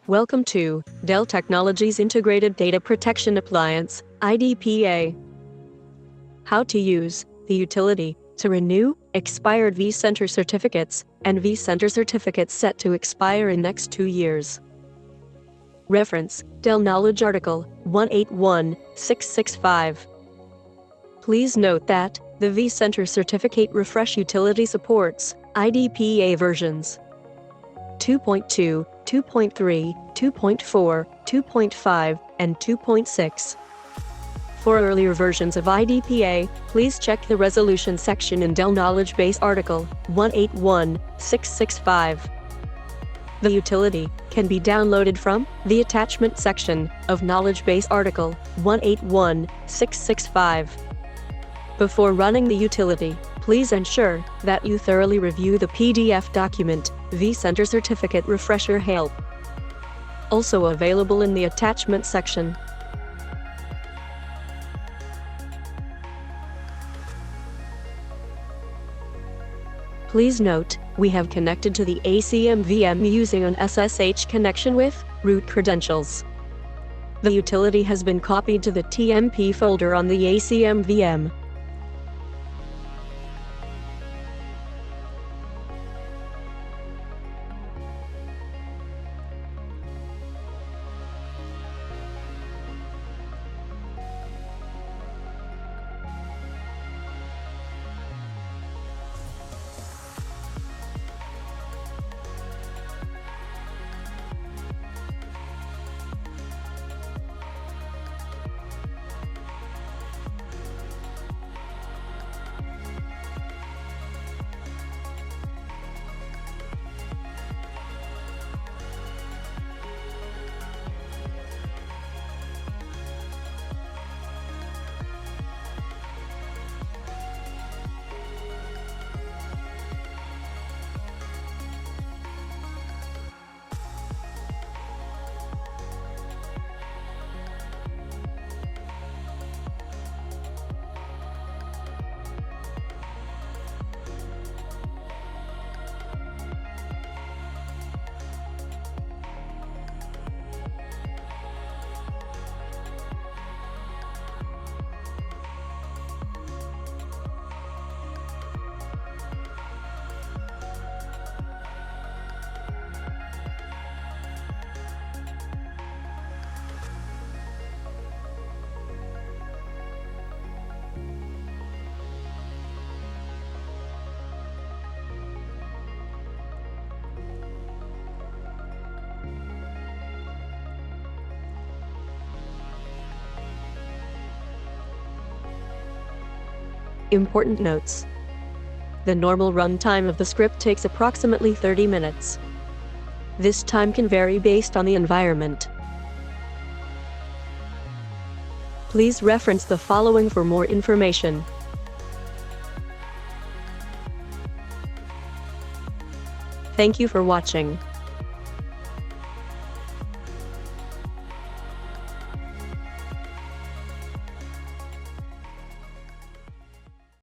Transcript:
Welcome to Dell Technologies Integrated Data Protection Appliance, IDPA. How to use the utility to renew expired vCenter certificates and vCenter certificates set to expire in next 2 years. Reference, Dell Knowledge Article 181665. Please note that the vCenter Certificate Refresh utility supports IDPA versions 2.2, 2.3, 2.4, 2.5, and 2.6. For earlier versions of IDPA, please check the resolution section in Dell Knowledge Base Article 181665. The utility can be downloaded from the attachment section of Knowledge Base Article 181665. Before running the utility, please ensure that you thoroughly review the PDF document, vCenter Certificate Refresher Help, also available in the attachment section. Please note, we have connected to the ACM VM using an SSH connection with root credentials. The utility has been copied to the TMP folder on the ACM VM. Important notes. The normal runtime of the script takes approximately 30 minutes. This time can vary based on the environment. Please reference the following for more information. Thank you for watching.